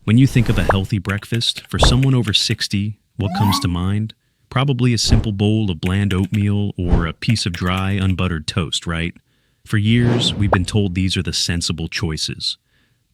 When you think of a healthy breakfast, for someone over 60, what comes to mind? Probably a simple bowl of bland oatmeal or a piece of dry, unbuttered toast, right? For years, we've been told these are the sensible choices.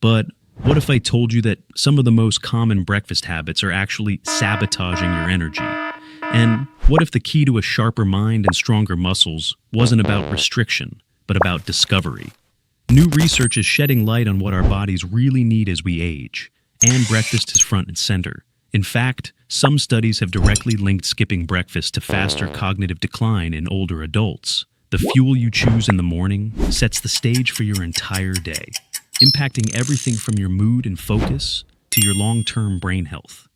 But what if I told you that some of the most common breakfast habits are actually sabotaging your energy? And what if the key to a sharper mind and stronger muscles wasn't about restriction, but about discovery? New research is shedding light on what our bodies really need as we age, and breakfast is front and center. In fact, some studies have directly linked skipping breakfast to faster cognitive decline in older adults. The fuel you choose in the morning sets the stage for your entire day, impacting everything from your mood and focus to your long-term brain health.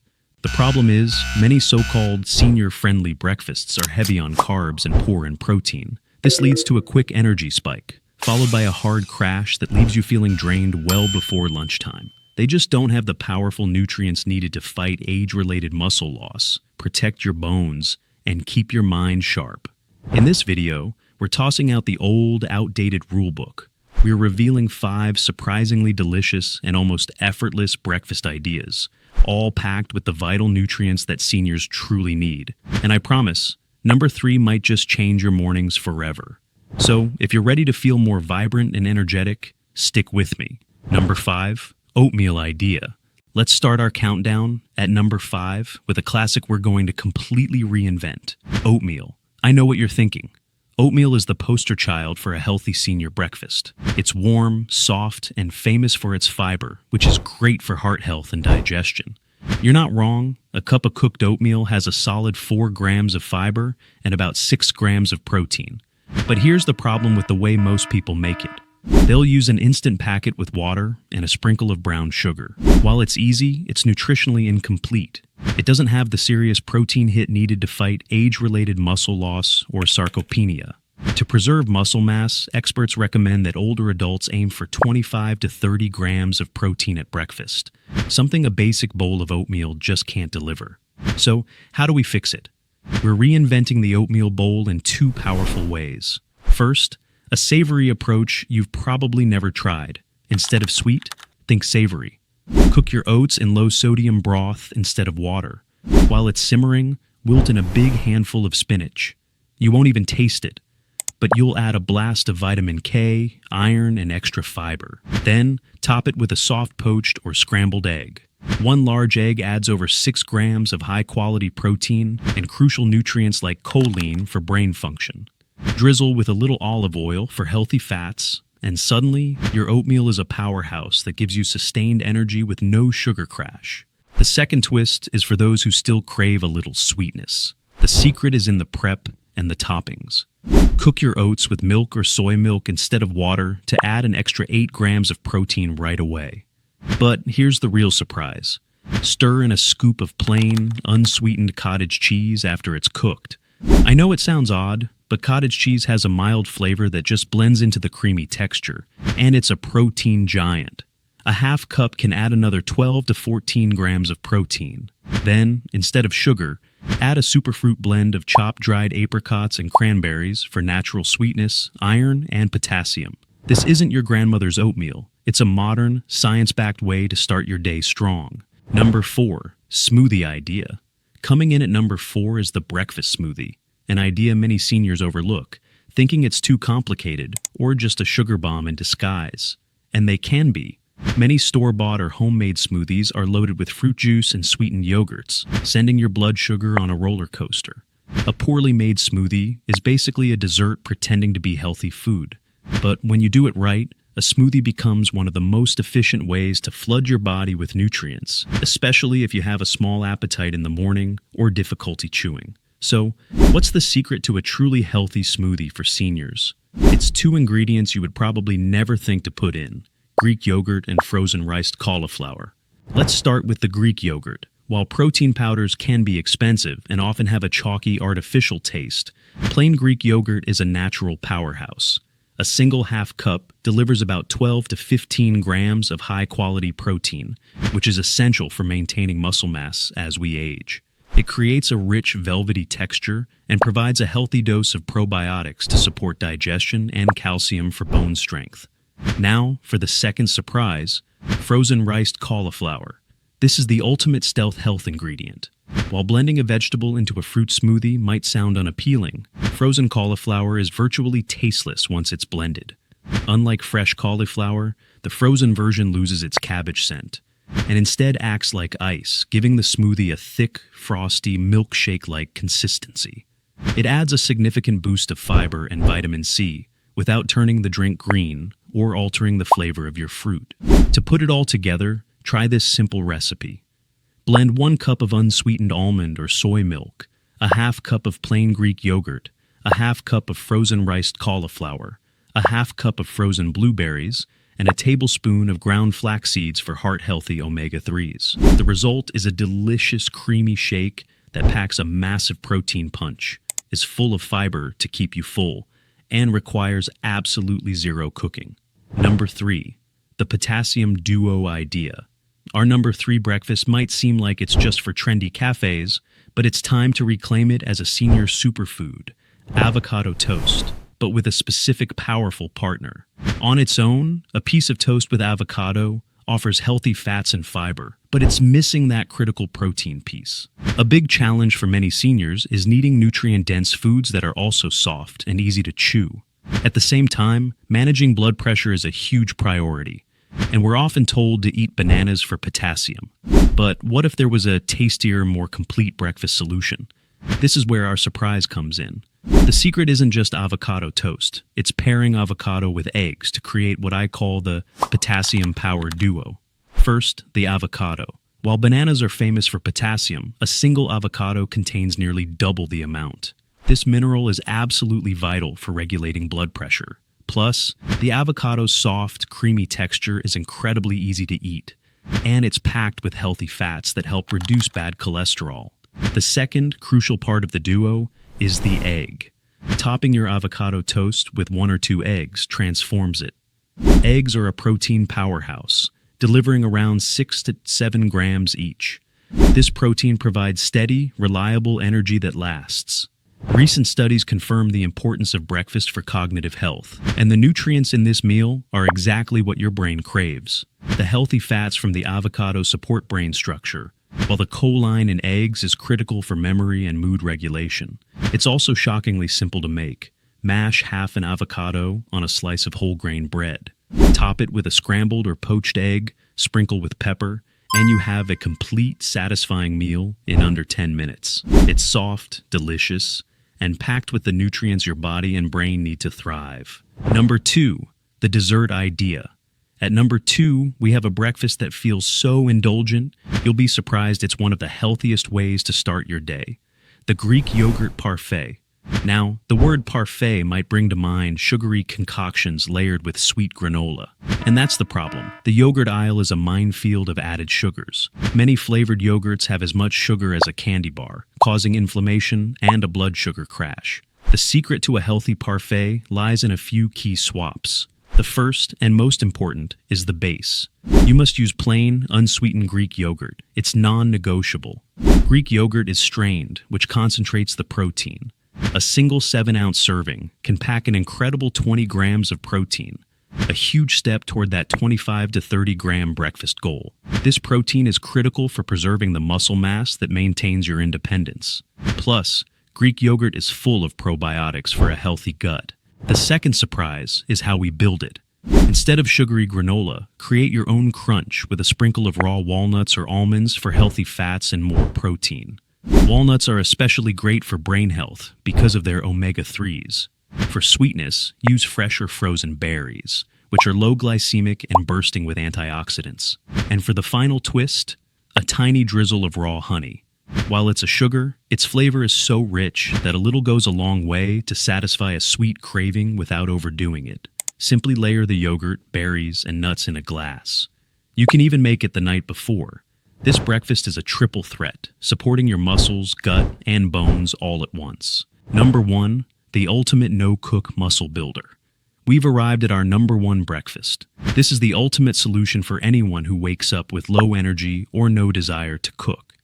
The problem is, many so-called senior-friendly breakfasts are heavy on carbs and poor in protein. This leads to a quick energy spike, followed by a hard crash that leaves you feeling drained well before lunchtime. They just don't have the powerful nutrients needed to fight age-related muscle loss, protect your bones, and keep your mind sharp. In this video, we're tossing out the old, outdated rulebook. We're revealing 5 surprisingly delicious and almost effortless breakfast ideas, all packed with the vital nutrients that seniors truly need. And I promise, number 3 might just change your mornings forever. So, if you're ready to feel more vibrant and energetic, stick with me. Number 5, oatmeal idea. Let's start our countdown at number 5 with a classic we're going to completely reinvent: oatmeal. I know what you're thinking. Oatmeal is the poster child for a healthy senior breakfast. It's warm, soft, and famous for its fiber, which is great for heart health and digestion. You're not wrong. A cup of cooked oatmeal has a solid 4 grams of fiber and about 6 grams of protein. But here's the problem with the way most people make it. They'll use an instant packet with water and a sprinkle of brown sugar. While it's easy, it's nutritionally incomplete. It doesn't have the serious protein hit needed to fight age-related muscle loss or sarcopenia. To preserve muscle mass, experts recommend that older adults aim for 25 to 30 grams of protein at breakfast, something a basic bowl of oatmeal just can't deliver. So, how do we fix it? We're reinventing the oatmeal bowl in 2 powerful ways. First, a savory approach you've probably never tried. Instead of sweet, think savory. Cook your oats in low-sodium broth instead of water. While it's simmering, wilt in a big handful of spinach. You won't even taste it, but you'll add a blast of vitamin K, iron, and extra fiber. Then, top it with a soft poached or scrambled egg. 1 large egg adds over 6 grams of high-quality protein and crucial nutrients like choline for brain function. Drizzle with a little olive oil for healthy fats, and suddenly, your oatmeal is a powerhouse that gives you sustained energy with no sugar crash. The second twist is for those who still crave a little sweetness. The secret is in the prep and the toppings. Cook your oats with milk or soy milk instead of water to add an extra 8 grams of protein right away. But here's the real surprise. Stir in a scoop of plain, unsweetened cottage cheese after it's cooked. I know it sounds odd, but cottage cheese has a mild flavor that just blends into the creamy texture, and it's a protein giant. A half cup can add another 12 to 14 grams of protein. Then, instead of sugar, add a superfruit blend of chopped dried apricots and cranberries for natural sweetness, iron, and potassium. This isn't your grandmother's oatmeal. It's a modern, science-backed way to start your day strong. Number 4, smoothie idea. Coming in at number 4 is the breakfast smoothie, an idea many seniors overlook, thinking it's too complicated or just a sugar bomb in disguise. And they can be. Many store-bought or homemade smoothies are loaded with fruit juice and sweetened yogurts, sending your blood sugar on a roller coaster. A poorly made smoothie is basically a dessert pretending to be healthy food. But when you do it right, a smoothie becomes one of the most efficient ways to flood your body with nutrients, especially if you have a small appetite in the morning or difficulty chewing. So, what's the secret to a truly healthy smoothie for seniors? It's 2 ingredients you would probably never think to put in: Greek yogurt and frozen riced cauliflower. Let's start with the Greek yogurt. While protein powders can be expensive and often have a chalky, artificial taste, plain Greek yogurt is a natural powerhouse. A single half cup delivers about 12 to 15 grams of high-quality protein, which is essential for maintaining muscle mass as we age. It creates a rich, velvety texture and provides a healthy dose of probiotics to support digestion and calcium for bone strength. Now, for the second surprise, frozen riced cauliflower. This is the ultimate stealth health ingredient. While blending a vegetable into a fruit smoothie might sound unappealing, frozen cauliflower is virtually tasteless once it's blended. Unlike fresh cauliflower, the frozen version loses its cabbage scent, and instead acts like ice, giving the smoothie a thick, frosty, milkshake-like consistency. It adds a significant boost of fiber and vitamin C, without turning the drink green or altering the flavor of your fruit. To put it all together, try this simple recipe. Blend 1 cup of unsweetened almond or soy milk, a half cup of plain Greek yogurt, a half cup of frozen riced cauliflower, a half cup of frozen blueberries, and a tablespoon of ground flax seeds for heart-healthy omega-3s. The result is a delicious, creamy shake that packs a massive protein punch, is full of fiber to keep you full, and requires absolutely zero cooking. Number 3. The Potassium Duo Idea. Our number 3 breakfast might seem like it's just for trendy cafes, but it's time to reclaim it as a senior superfood, avocado toast, but with a specific powerful partner. On its own, a piece of toast with avocado offers healthy fats and fiber, but it's missing that critical protein piece. A big challenge for many seniors is needing nutrient-dense foods that are also soft and easy to chew. At the same time, managing blood pressure is a huge priority, and we're often told to eat bananas for potassium. But what if there was a tastier, more complete breakfast solution? This is where our surprise comes in. The secret isn't just avocado toast. It's pairing avocado with eggs to create what I call the potassium power duo. First, the avocado. While bananas are famous for potassium, a single avocado contains nearly double the amount. This mineral is absolutely vital for regulating blood pressure. Plus, the avocado's soft, creamy texture is incredibly easy to eat, and it's packed with healthy fats that help reduce bad cholesterol. The second crucial part of the duo is the egg. Topping your avocado toast with 1 or 2 eggs transforms it. Eggs are a protein powerhouse, delivering around 6 to 7 grams each. This protein provides steady, reliable energy that lasts. Recent studies confirm the importance of breakfast for cognitive health, and the nutrients in this meal are exactly what your brain craves. The healthy fats from the avocado support brain structure, while the choline in eggs is critical for memory and mood regulation. It's also shockingly simple to make. Mash half an avocado on a slice of whole grain bread. Top it with a scrambled or poached egg, sprinkle with pepper, and you have a complete, satisfying meal in under 10 minutes. It's soft, delicious, and packed with the nutrients your body and brain need to thrive. Number 2, the dessert idea. At number 2, we have a breakfast that feels so indulgent, you'll be surprised it's one of the healthiest ways to start your day. The Greek yogurt parfait. Now, the word parfait might bring to mind sugary concoctions layered with sweet granola. And that's the problem. The yogurt aisle is a minefield of added sugars. Many flavored yogurts have as much sugar as a candy bar, causing inflammation and a blood sugar crash. The secret to a healthy parfait lies in a few key swaps. The first and most important is the base. You must use plain, unsweetened Greek yogurt. It's non-negotiable. Greek yogurt is strained, which concentrates the protein. A single 7-ounce serving can pack an incredible 20 grams of protein, a huge step toward that 25 to 30 gram breakfast goal. This protein is critical for preserving the muscle mass that maintains your independence. Plus, Greek yogurt is full of probiotics for a healthy gut. The second surprise is how we build it. Instead of sugary granola, create your own crunch with a sprinkle of raw walnuts or almonds for healthy fats and more protein. Walnuts are especially great for brain health because of their omega-3s. For sweetness, use fresh or frozen berries, which are low glycemic and bursting with antioxidants. And for the final twist, a tiny drizzle of raw honey. While it's a sugar, its flavor is so rich that a little goes a long way to satisfy a sweet craving without overdoing it. Simply layer the yogurt, berries, and nuts in a glass. You can even make it the night before. This breakfast is a triple threat, supporting your muscles, gut, and bones all at once. Number 1, the ultimate no-cook muscle builder. We've arrived at our number 1 breakfast. This is the ultimate solution for anyone who wakes up with low energy or no desire to cook.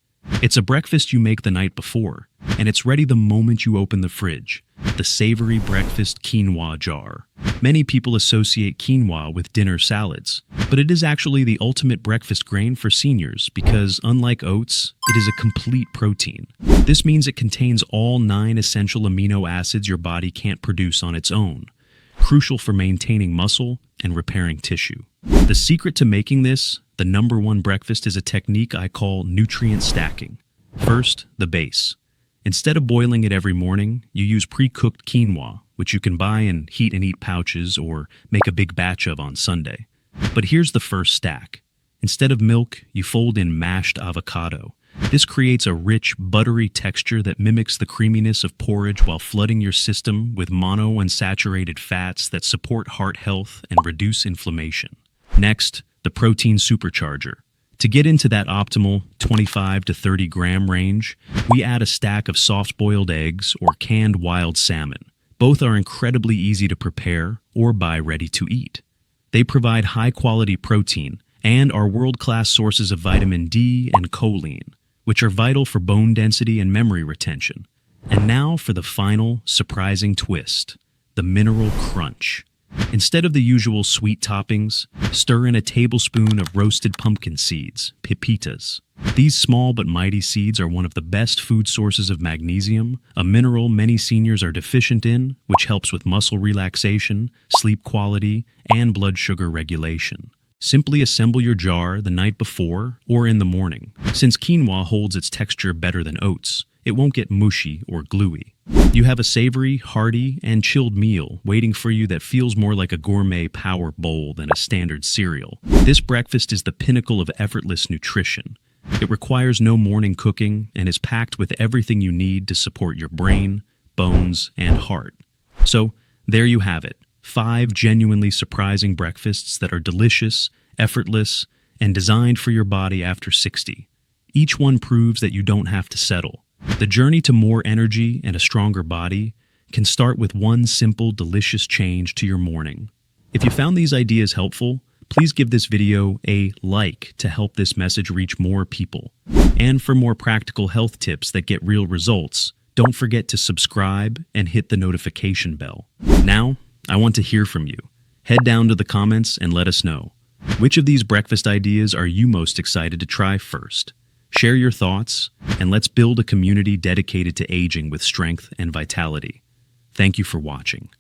It's a breakfast you make the night before, and it's ready the moment you open the fridge. The savory breakfast quinoa jar. Many people associate quinoa with dinner salads, but it is actually the ultimate breakfast grain for seniors because, unlike oats, it is a complete protein. This means it contains all 9 essential amino acids your body can't produce on its own, crucial for maintaining muscle and repairing tissue. The secret to making this, the #1 breakfast, is a technique I call nutrient stacking. First, the base. Instead of boiling it every morning, you use pre-cooked quinoa, which you can buy in heat and eat pouches or make a big batch of on Sunday. But here's the first stack. Instead of milk, you fold in mashed avocado. This creates a rich, buttery texture that mimics the creaminess of porridge while flooding your system with monounsaturated fats that support heart health and reduce inflammation. Next, the protein supercharger. To get into that optimal 25 to 30 gram range, we add a stack of soft-boiled eggs or canned wild salmon. Both are incredibly easy to prepare or buy ready to eat. They provide high-quality protein and are world-class sources of vitamin D and choline, which are vital for bone density and memory retention. And now for the final, surprising twist, the mineral crunch. Instead of the usual sweet toppings, stir in a tablespoon of roasted pumpkin seeds, pepitas. These small but mighty seeds are one of the best food sources of magnesium, a mineral many seniors are deficient in, which helps with muscle relaxation, sleep quality, and blood sugar regulation. Simply assemble your jar the night before or in the morning. Since quinoa holds its texture better than oats, it won't get mushy or gluey. You have a savory, hearty, and chilled meal waiting for you that feels more like a gourmet power bowl than a standard cereal. This breakfast is the pinnacle of effortless nutrition. It requires no morning cooking and is packed with everything you need to support your brain, bones, and heart. So, there you have it. 5 genuinely surprising breakfasts that are delicious, effortless, and designed for your body after 60. Each one proves that you don't have to settle. The journey to more energy and a stronger body can start with one simple, delicious change to your morning. If you found these ideas helpful, please give this video a like to help this message reach more people. And for more practical health tips that get real results, don't forget to subscribe and hit the notification bell. Now, I want to hear from you. Head down to the comments and let us know. Which of these breakfast ideas are you most excited to try first? Share your thoughts, and let's build a community dedicated to aging with strength and vitality. Thank you for watching.